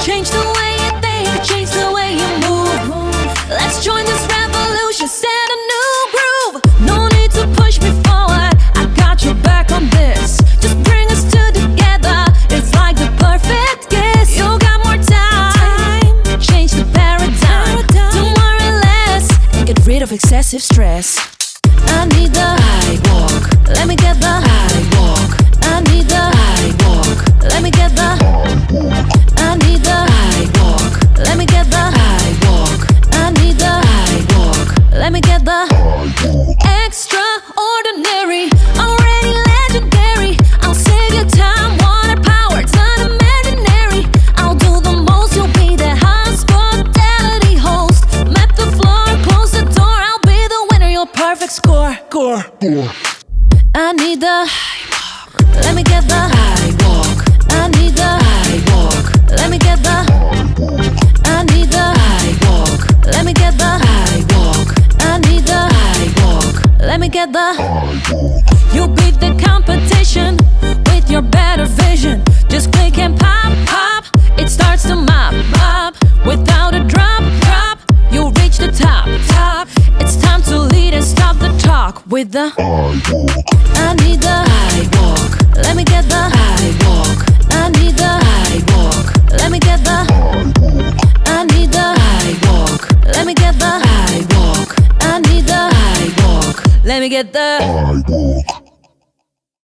Change the way you think, change the way you move. Let's join this revolution, set a new groove. No need to push me forward, I got your back on this. Just bring us two together, it's like the perfect kiss. You got more time, change the paradigm. Do more and less, and get rid of excessive stress. I need the high walk, let me get the high walk. I need the high walk, let me get the I need the high walk, let me get the high walk. I need the high walk, let me get the extraordinary, already legendary. I'll save your time, water power, it's unimaginary. I'll do the most, you'll be the hospitality host. Map the floor, close the door, I'll be the winner, your perfect score. I need the high walk, let me get the high walk. I need the high walk, let me get the I need the high walk, let me get the high walk. I need the high walk, let me get the You beat the competition with your better vision. Just click and pop, pop, it starts to mop, mop. Without a drop, drop, you reach the top, top. It's time to lead and stop the talk with the I need the high walk, let me get the high walk. I need the high walk, let me get the I need the high walk, let me get the high walk. I need the high walk, let me get the high walk.